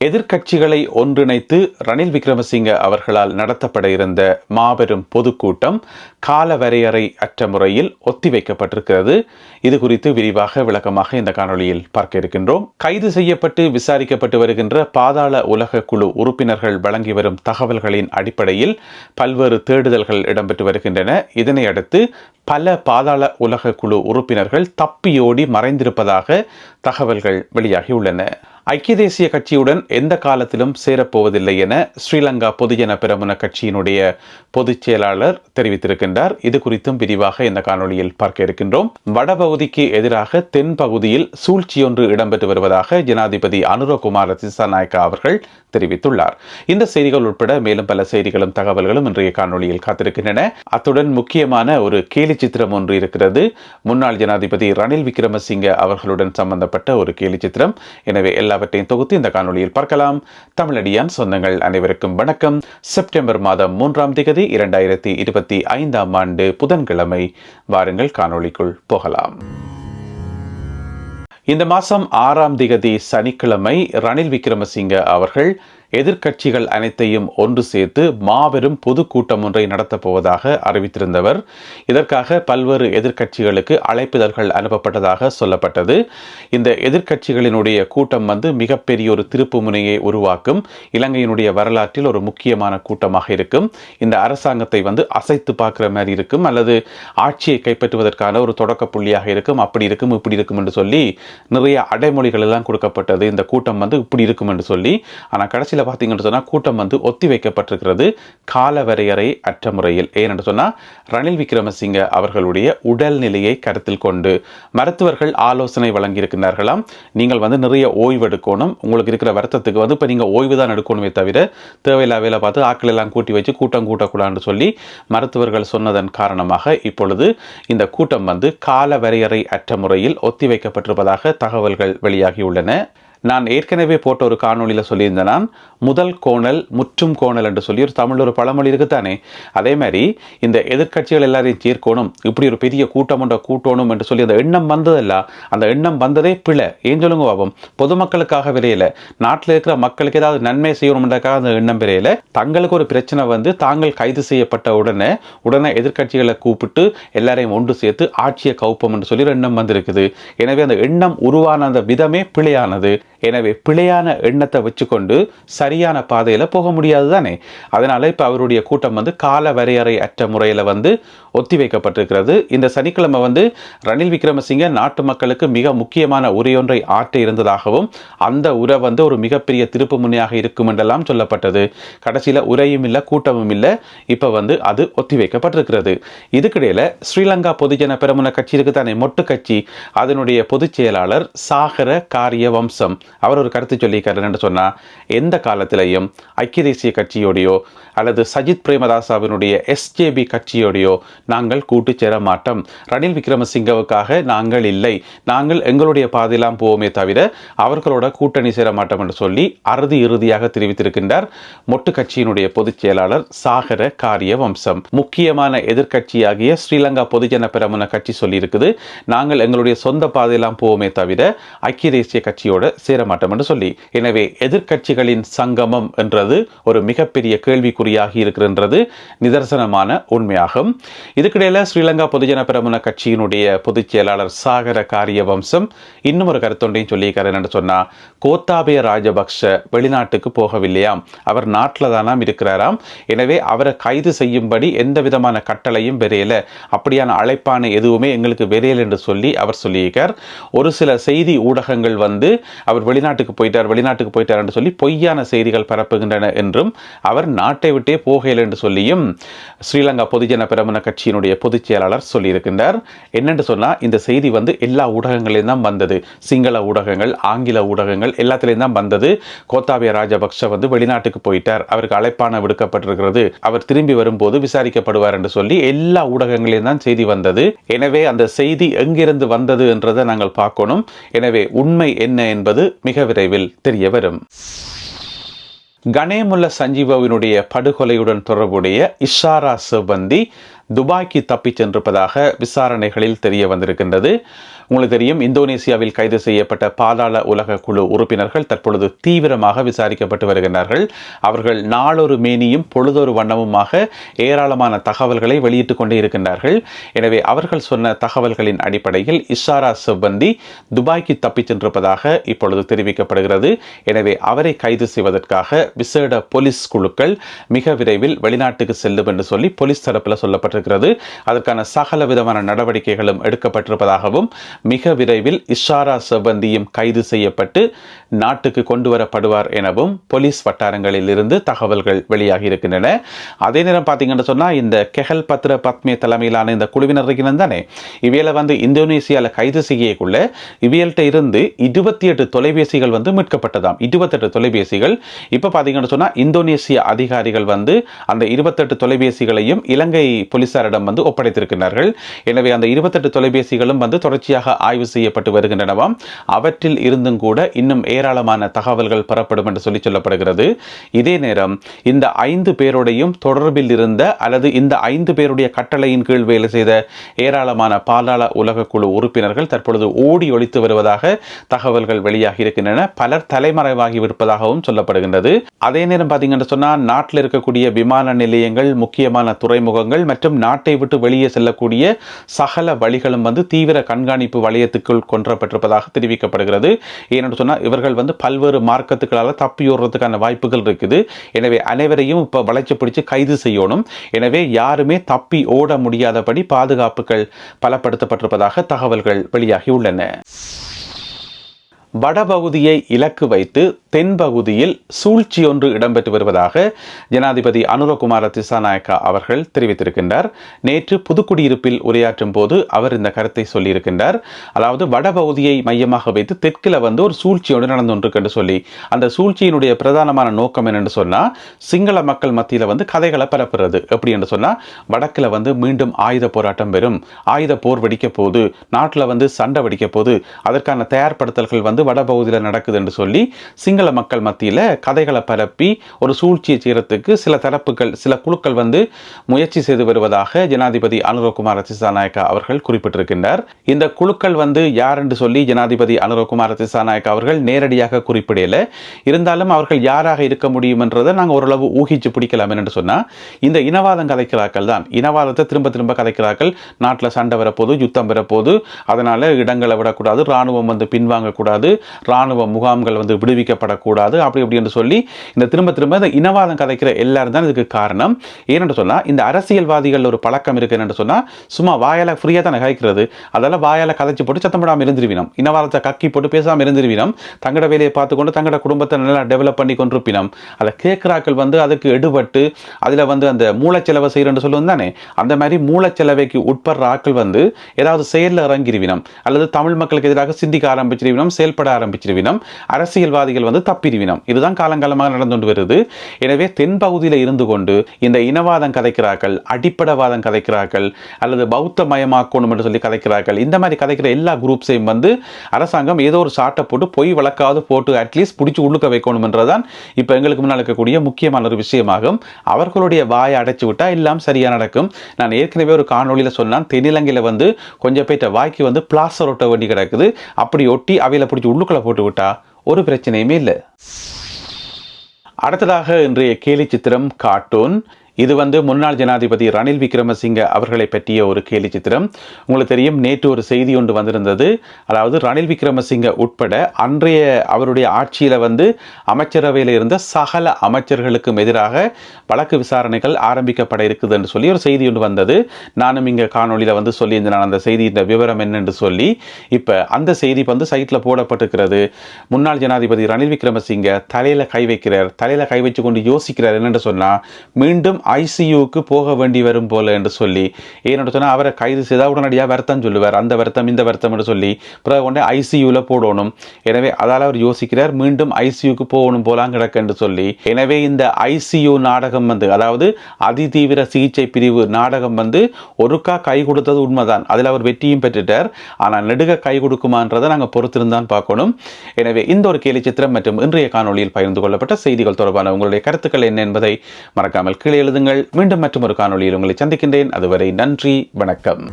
எதிர்க்கட்சிகளை ஒன்றிணைத்து ரணில் விக்ரமசிங்க அவர்களால் நடத்தப்பட இருந்த மாபெரும் பொதுக்கூட்டம் கால வரையறை அற்ற முறையில் ஒத்திவைக்கப்பட்டிருக்கிறது. இது குறித்து விரிவாக விளக்கமாக இந்த காணொளியில் பார்க்க இருக்கின்றோம். கைது செய்யப்பட்டு விசாரிக்கப்பட்டு வருகின்ற பாதாள உலக குழு உறுப்பினர்கள் வழங்கி வரும் தகவல்களின் அடிப்படையில் பல்வேறு தேடுதல்கள் இடம்பெற்று வருகின்றன. இதனை அடுத்து பல பாதாள உலக குழு உறுப்பினர்கள் தப்பியோடி மறைந்திருப்பதாக தகவல்கள் வெளியாகியுள்ளன. ஐக்கிய தேசிய கட்சியுடன் எந்த காலத்திலும் சேரப்போவதில்லை என ஸ்ரீலங்கா பொதுஜன பெரமுன கட்சியினுடைய பொதுச் செயலாளர் தெரிவித்திருக்கின்றார். இது குறித்தும் விரிவாக இந்த காணொளியில் பார்க்க இருக்கின்றோம். வடபகுதிக்கு எதிராக தென் பகுதியில் சூழ்ச்சியொன்று இடம்பெற்று வருவதாக ஜனாதிபதி அனுரகுமார திசாநாயக்கா அவர்கள் தெரிவித்துள்ளார். இந்த செய்திகள் உட்பட மேலும் பல செய்திகளும் தகவல்களும் இன்றைய காணொளியில் காத்திருக்கின்றன. அத்துடன் முக்கியமான ஒரு கேலி சித்திரம் ஒன்று இருக்கிறது. முன்னாள் ஜனாதிபதி ரணில் விக்ரமசிங்க அவர்களுடன் சம்பந்தப்பட்ட ஒரு கேலி சித்திரம். எனவே எல்லாவற்றையும் தொகுத்து இந்த காணொளியில் பார்க்கலாம். தமிழடியான் சொந்தங்கள் அனைவருக்கும் வணக்கம். செப்டம்பர் மாதம் 3ஆம் தேதி 2025ஆம் ஆண்டு புதன்கிழமை. வாருங்கள் காணொளிக்குள் போகலாம். இந்த மாதம் 6ஆம் தேதி சனிக்கிழமை ரணில் விக்ரமசிங்க அவர்கள் எதிர்க்கட்சிகள் அனைத்தையும் ஒன்று சேர்த்து மாபெரும் பொதுக்கூட்டம் ஒன்றை நடத்தப் போவதாக அறிவித்திருந்தவர். இதற்காக பல்வேறு எதிர்க்கட்சிகளுக்கு அழைப்பிதழ்கள் அனுப்பப்பட்டதாக சொல்லப்பட்டது. இந்த எதிர்க்கட்சிகளினுடைய கூட்டம் மிகப்பெரிய ஒரு திருப்பு முனையை உருவாக்கும். இலங்கையினுடைய வரலாற்றில் ஒரு முக்கியமான கூட்டமாக இருக்கும். இந்த அரசாங்கத்தை அசைத்து பார்க்கிற மாதிரி இருக்கும், அல்லது ஆட்சியை கைப்பற்றுவதற்கான ஒரு தொடக்க புள்ளியாக இருக்கும். அப்படி இருக்கும், இப்படி இருக்கும் என்று சொல்லி நிறைய அடைமொழிகள் எல்லாம் கொடுக்கப்பட்டது. இந்த கூட்டம் இப்படி இருக்கும் என்று சொல்லி. ஆனால் கடைசியில் பார்த்தீங்கன்னு சொன்னால் கூட்டம் ஒத்தி வைக்கப்பட்டிருக்கிறது கால வரையறை அற்ற முறையில். ஏனென்று சொன்னால் ரணில் விக்ரமசிங்க அவர்களுடைய உடல்நிலையை கருத்தில் கொண்டு மருத்துவர்கள் ஆலோசனை வழங்கியிருக்கிறார்களாம். நீங்கள் நிறைய ஓய்வு எடுக்கணும், உங்களுக்கு இருக்கிற வருத்தத்துக்கு இப்போ நீங்கள் ஓய்வு தான் எடுக்கணுமே தவிர தேவையில்லா வேலை பார்த்து ஆட்கள் எல்லாம் கூட்டி வச்சு கூட்டம் கூட்டக்கூடாதுன்னு சொல்லி மருத்துவர்கள் சொன்னதன் காரணமாக இப்பொழுது இந்த கூட்டம் கால வரையறை அற்ற முறையில் ஒத்தி வைக்கப்பட்டிருப்பதாக தகவல்கள் வெளியாகியுள்ளன. நான் ஏற்கனவே போட்ட ஒரு காணொலியில் சொல்லியிருந்தேன், நான் முதல் கோணல் முற்றும் கோணல் என்று சொல்லி ஒரு தமிழ் ஒரு பழமொழி இருக்குத்தானே. அதே மாதிரி இந்த எதிர்க்கட்சிகள் எல்லாரையும் சேர்க்கணும், இப்படி ஒரு பெரிய கூட்டம் ஒன்றை கூட்டணும் என்று சொல்லி அந்த எண்ணம் வந்ததல்ல. அந்த எண்ணம் வந்ததே பிழை. ஏன் சொல்லுங்க பாபம், பொதுமக்களுக்காக விரையில, நாட்டில் இருக்கிற மக்களுக்கு ஏதாவது நன்மை செய்யணும்ன்றக்காக அந்த எண்ணம் விரையில. தங்களுக்கு ஒரு பிரச்சனை தாங்கள் கைது செய்யப்பட்ட உடனே எதிர்க்கட்சிகளை கூப்பிட்டு எல்லாரையும் ஒன்று சேர்த்து ஆட்சியை கவுப்பம் என்று சொல்லி எண்ணம் வந்திருக்குது. எனவே அந்த எண்ணம் உருவான அந்த விதமே பிழையானது. எனவே பிழையான எண்ணத்தை வச்சுக்கொண்டு சரியான பாதையில் போக முடியாது தானே. அதனால இப்போ அவருடைய கூட்டம் கால வரையறை அற்ற முறையில் ஒத்தி வைக்கப்பட்டிருக்கிறது. இந்த சனிக்கிழமை ரணில் விக்ரமசிங்க நாட்டு மக்களுக்கு மிக முக்கியமான உரையொன்றை ஆற்ற இருந்ததாகவும் அந்த உரை ஒரு மிகப்பெரிய திருப்பு முனையாக இருக்கும் என்றெல்லாம் சொல்லப்பட்டது. கடைசியில் உரையும் இல்லை, கூட்டமும் இல்லை. இப்போ அது ஒத்தி வைக்கப்பட்டிருக்கிறது. இதுக்கிடையில் ஸ்ரீலங்கா பொதுஜன பெரமுன கட்சி இருக்கு தானே, மொட்டு கட்சி, அதனுடைய பொதுச் செயலாளர் சாகர காரிய வம்சம் அவர் ஒரு கருத்து சொல்லியிருக்காரு. என்று சொன்னால் எந்த காலத்திலையும் ஐக்கிய தேசிய கட்சியோடையோ அல்லது சஜித் பிரேமதாசாவினுடைய எஸ்ஜேபி கட்சியோடையோ நாங்கள் கூட்டு சேர மாட்டோம். ரணில் விக்ரமசிங்கவுக்காக நாங்கள் இல்லை, நாங்கள் எங்களுடைய பாதையெல்லாம் போவோமே தவிர அவர்களோட கூட்டணி சேர மாட்டோம் என்று சொல்லி இறுதியாக தெரிவித்திருக்கின்றார் மொட்டு கட்சியினுடைய பொதுச் செயலாளர் சாகர காரிய வம்சம். முக்கியமான எதிர்க்கட்சியாகிய ஸ்ரீலங்கா பொதுஜன பெரமுன கட்சி சொல்லியிருக்குது, நாங்கள் எங்களுடைய சொந்த பாதையெல்லாம் போவோமே தவிர ஐக்கிய தேசிய கட்சியோட சேர மாட்டோம் என்று சொல்லி. எனவே எதிர்க்கட்சிகளின் சங்கமம் என்றது ஒரு மிகப்பெரிய கேள்விக்குறியாகி இருக்கின்றது நிதர்சனமான உண்மையாகும். இதுக்கிடையில் ஸ்ரீலங்கா பொதுஜன பெரமுன கட்சியினுடைய பொதுச் செயலாளர் சாகர காரிய வம்சம் இன்னும் ஒரு கருத்தொன்றையும் சொல்லியிருக்காரு. என்று சொன்னால் கோத்தாபய ராஜபக்ஷ வெளிநாட்டுக்கு போகவில்லையாம், அவர் நாட்டில் தானாம் இருக்கிறாராம். எனவே அவரை கைது செய்யும்படி எந்த விதமான கட்டளையும் வெறையல, அப்படியான அழைப்பான எதுவுமே எங்களுக்கு வெறையல் என்று சொல்லி அவர் சொல்லியிருக்கார். ஒரு சில செய்தி ஊடகங்கள் அவர் வெளிநாட்டுக்கு போயிட்டார் என்று சொல்லி பொய்யான செய்திகள் பரப்புகின்றன என்றும் அவர் நாட்டை விட்டே போகையில் என்று சொல்லியும் ஸ்ரீலங்கா பொதுஜன பெரமுன கட்சியினுடைய பொதுச் செயலாளர் சொல்லியிருக்கின்றார். என்னென்று சொன்னால் இந்த செய்தி எல்லா ஊடகங்களிலும் தான் வந்தது. சிங்கள ஊடகங்கள், ஆங்கில ஊடகங்கள் எல்லாத்திலையும் தான் வந்தது. கோத்தாபய ராஜபக்ஷ வெளிநாட்டுக்கு போயிட்டார், அவருக்கு அழைப்பான விடுக்கப்பட்டிருக்கிறது, அவர் திரும்பி வரும்போது விசாரிக்கப்படுவார் என்று சொல்லி எல்லா ஊடகங்களிலும் தான் செய்தி வந்தது. எனவே அந்த செய்தி எங்கிருந்து வந்தது என்றதை நாங்கள் பார்க்கணும். எனவே உண்மை என்ன என்பது மிக விரைவில் தெரிய வரும். கணேமுல்ல சஞ்சீவவினுடைய படுகொலையுடன் தொடர்புடைய இஷாரா சிபந்தி துபாய்க்கு தப்பிச் சென்றிருப்பதாக விசாரணைகளில் தெரிய வந்திருக்கின்றது. உங்களுக்கு தெரியும், இந்தோனேசியாவில் கைது செய்யப்பட்ட பாதாள உலக குழு உறுப்பினர்கள் தற்பொழுது தீவிரமாக விசாரிக்கப்பட்டு வருகின்றார்கள். அவர்கள் நாளொரு மேனியும் பொழுதொரு வண்ணமுமாக ஏராளமான தகவல்களை வெளியிட்டுக் கொண்டே இருக்கின்றார்கள். எனவே அவர்கள் சொன்ன தகவல்களின் அடிப்படையில் இஷாரா செவ்வந்தி துபாய்க்கு தப்பிச் சென்றிருப்பதாக இப்பொழுது தெரிவிக்கப்படுகிறது. எனவே அவரை கைது செய்வதற்காக விசேட போலீஸ் குழுக்கள் மிக விரைவில் வெளிநாட்டுக்கு செல்லும் என்று சொல்லி போலீஸ் தரப்பில் சொல்லப்பட்டிருக்கிறது. அதற்கான சகல விதமான நடவடிக்கைகளும் எடுக்கப்பட்டிருப்பதாகவும் மிக விரைவில் இஷாரா செவ்வந்தியும் கைது செய்யப்பட்டு நாட்டுக்கு கொண்டு வரப்படுவார் எனவும் போலீஸ் வட்டாரங்களில் இருந்து தகவல்கள் வெளியாகி இருக்கின்றன. அதே நேரம் பார்த்தீங்கன்னு சொன்னால், இந்த கெஹல் பத்ர பத்மே தலைமையிலான இந்த குழுவினர் தானே, இவையில இந்தோனேசியாவில் கைது செய்யக்குள்ள இவையல்கிட்ட இருந்து 28 தொலைபேசிகள் மீட்கப்பட்டதாம். 28 தொலைபேசிகள். இப்போ பார்த்தீங்கன்னு சொன்னால், இந்தோனேசிய அதிகாரிகள் அந்த 28 தொலைபேசிகளையும் இலங்கை போலீசாரிடம் ஒப்படைத்திருக்கிறார்கள். எனவே அந்த 28 தொலைபேசிகளும் தொடர்ச்சியாக ஆய்வு செய்யப்பட்டு வருகின்றனவாம். அவற்றில் இருந்தும் கூட இன்னும் ஏராளமான தகவல்கள் பெறப்படும் என்று சொல்லப்படுகிறது. இதே நேரம் இந்த 5 பேருடையும் தொடர்பில் இருந்த அல்லது இந்த 5 பேருடைய கட்டளையின் கீழ் வேலை செய்த ஏராளமான பாதாள உலக குழு உறுப்பினர்கள் தற்பொழுது ஓடி ஒழித்து வருவதாக தகவல்கள் வெளியாகி இருக்கின்றன. பலர் தலைமறைவாகி இருப்பதாகவும் சொல்லப்படுகின்றது. அதே நேரம் பார்த்தீங்கன்னு சொன்னால், நாட்டில் இருக்கக்கூடிய விமான நிலையங்கள், முக்கியமான துறைமுகங்கள் மற்றும் நாட்டை விட்டு வெளியே செல்லக்கூடிய சகல வழிகளும் தீவிர கண்காணிப்பு வளையத்துக்குள் கொன்றப்பட்டிருப்பதாக தெரிவிக்கப்படுகிறது. ஏனென்று சொன்னால், இவர்கள் பல்வேறு மார்க்கத்துக்களால் தப்பியோடுறதுக்கான வாய்ப்புகள் இருக்குது. எனவே அனைவரையும் இப்போ வளைச்சு பிடிச்சு கைது செய்யணும். எனவே யாருமே தப்பி ஓட முடியாதபடி பாதுகாப்புகள் பலப்படுத்தப்பட்டிருப்பதாக தகவல்கள் வெளியாகி உள்ளன. வடபகுதியை இலக்கு வைத்து தென்பகுதியில் சூழ்ச்சி ஒன்று இடம்பெற்று வருவதாக ஜனாதிபதி அனுரகுமார திசாநாயக்கா அவர்கள் தெரிவித்திருக்கின்றார். நேற்று புதுக்குடியிருப்பில் உரையாற்றும் போது அவர் இந்த கருத்தை சொல்லியிருக்கின்றார். அதாவது வடபகுதியை மையமாக வைத்து தெற்கில் ஒரு சூழ்ச்சி ஒன்று நடந்து கொண்டிருக்கு சொல்லி, அந்த சூழ்ச்சியினுடைய பிரதானமான நோக்கம் என்னென்னு சொன்னால், சிங்கள மக்கள் மத்தியில் கதைகளை பரப்புறது. எப்படி என்று சொன்னால், வடக்கில் மீண்டும் ஆயுத போராட்டம் வரும், ஆயுத போர் வெடிக்க போது, நாட்டில் சண்டை வெடிக்க போது, அதற்கான தயார்படுத்தல்கள் வடபகுதியில் நடக்குது என்று சொல்லி சிங்கள மக்கள் மத்தியில் கதைகளை பரப்பி ஒரு சூழ்ச்சியை செய்யறதுக்கு சில தரப்புகள், சில குழுக்கள் முயற்சி செய்து வருவதாக ஜனாதிபதி அனுரகுமார திசாநாயக்கா அவர்கள் குறிப்பிட்டிருக்கின்றார். இந்த குழுக்கள் யார் என்று சொல்லி ஜனாதிபதி அனுரகுமார திசாநாயக்கா அவர்கள் நேரடியாக குறிப்பிடல. இருந்தாலும் அவர்கள் யாராக இருக்க முடியும் என்றதை நாங்கள் ஓரளவு ஊகிச்சு பிடிக்கலாம். என்று சொன்னால், இந்த இனவாதம் கதைக்கிறார்கள் தான். இனவாதத்தை திரும்ப திரும்ப கதைக்கிறார்கள். நாட்டில் சண்டை வரப்போது, யுத்தம் வரப்போது, அதனால இடங்களை விடக்கூடாது, ராணுவம் பின்வாங்கக்கூடாது, ராணுவ முகாம்கள் விடுவிக்கப்படக்கூடாது, அப்படி என்று சொல்லி இந்த திரும்ப திரும்ப இந்த இனவாதம் கதைக்கிற எல்லாரும் தான் இதுக்கு காரணம். ஏனென்று சொன்னால், இந்த அரசியல்வாதிகள் ஒரு பழக்கம் இருக்கு என்று சொன்னால், சும்மா வாயால ஃப்ரீயா தான் கதைக்கிறது. அதெல்லாம் வாயால கதைச்சு போட்டு சத்தம் போடாமல் இருந்திருவினம், இனவாதத்தை கக்கி போட்டு பேசாமல் இருந்திருவினம், தங்களோட வேலையை பார்த்துக்கொண்டு தங்களோட குடும்பத்தை நல்லா டெவலப் பண்ணி கொண்டிருப்பினம். அதை கேட்கிறாக்கள் அதுக்கு எடுபட்டு அதில் அந்த மூலச்செலவை செய்யறன்னு சொல்லுவோம் தானே, அந்த மாதிரி மூலச்செலவைக்கு உட்படுற ஆக்கள் ஏதாவது செயலில் இறங்கிருவினம், அல்லது தமிழ் மக்களுக்கு எதிராக சிந்திக்க ஆரம்பிச்சிருவினம், செயல்பட ஆரம்பிச்சிருவினம், அரசியல்வாதிகள் தப்பிடுவினம். இதுதான் காலங்காலமாக நடந்து கொண்டு வருது. எனவே தென்பகுதியில் இருந்து கொண்டு இந்த இனவாதம் கதைக்கிறார்கள், அடிப்படைவாதம் கதைக்கிறார்கள், அல்லது பௌத்த மயமாக்கணும் என்று சொல்லி கதைக்கிறார்கள். இந்த மாதிரி கதைக்கிற எல்லா குரூப்ஸையும் அரசாங்கம் ஏதோ ஒரு சாட்டை போட்டு பொய் வழக்காவது போட்டு அட்லீஸ்ட் பிடிச்சி உள்ளுக்க வைக்கணும் என்றதான் இப்போ எங்களுக்கு முன்னால் இருக்கக்கூடிய முக்கியமான ஒரு விஷயமாகும். அவர்களுடைய வாயை அடைச்சு விட்டா எல்லாம் சரியா நடக்கும். நான் ஏற்கனவே ஒரு காணொலியில் சொன்னான், தென்னிலங்கையில் கொஞ்சம் பேட்ட வாய்க்கு பிளாஸ்டர் ஒட்ட வேண்டி கிடக்குது. அப்படி ஒட்டி அவையில பிடிச்சி உள்ளுக்குள்ள போட்டு விட்டா ஒரு பிரச்சனையுமே இல்லை. அடுத்ததாக இன்றைய கேலி சித்திரம் கார்ட்டூன். இது முன்னாள் ஜனாதிபதி ரணில் விக்ரமசிங்க அவர்களை பற்றிய ஒரு கேலி சித்திரம். உங்களுக்கு தெரியும், நேற்று ஒரு செய்தி ஒன்று வந்திருந்தது. அதாவது ரணில் விக்ரமசிங்க உட்பட அன்றைய அவருடைய ஆட்சியில் அமைச்சரவையில் இருந்த சகல அமைச்சர்களுக்கும் எதிராக வழக்கு விசாரணைகள் ஆரம்பிக்கப்பட இருக்குது என்று சொல்லி ஒரு செய்தி ஒன்று வந்தது. நானும் இங்கே காணொலியில் சொல்லியிருந்தேன் அந்த செய்தியின் விவரம் என்னென்று சொல்லி. இப்போ அந்த செய்தி சைட்டில் போடப்பட்டிருக்கிறது. முன்னாள் ஜனாதிபதி ரணில் விக்ரமசிங்க தலையில் கை வைக்கிறார், தலையில் கை வச்சு கொண்டு யோசிக்கிறார். என்னென்று சொன்னால், மீண்டும் ஐசியூக்கு போக வேண்டி வரும் போல என்று சொல்லி, ஏன்னு சொன்னால் அவரை கைது செய்தால் உடனடியாக வருத்தம் சொல்லுவார், அந்த வருத்தம் இந்த வருத்தம் என்று சொல்லி பிறகு கொண்டே ஐசியூவில் போடணும். எனவே அதால் அவர் யோசிக்கிறார், மீண்டும் ஐசியூக்கு போகணும் போலாம் கிடக்கு என்று சொல்லி. எனவே இந்த ஐசியூ நாடகம் அதாவது அதிதீவிர சிகிச்சை பிரிவு நாடகம் ஒருக்கா கை கொடுத்தது உண்மைதான், அதில் அவர் வெற்றியும் பெற்றுட்டார். ஆனால் நெடுக கை கொடுக்குமான்றதை நாங்கள் பொறுத்திருந்தான் பார்க்கணும். எனவே இந்த ஒரு கேலி சித்திரம் மற்றும் இன்றைய காணொலியில் பகிர்ந்து கொள்ளப்பட்ட செய்திகள் தொடர்பான உங்களுடைய கருத்துக்கள் என்ன என்பதை மறக்காமல் கீழே எழுதுங்கள். மீண்டும் மற்றொரு காணொளியில் உங்களை சந்திக்கின்றேன். அதுவரை நன்றி, வணக்கம்.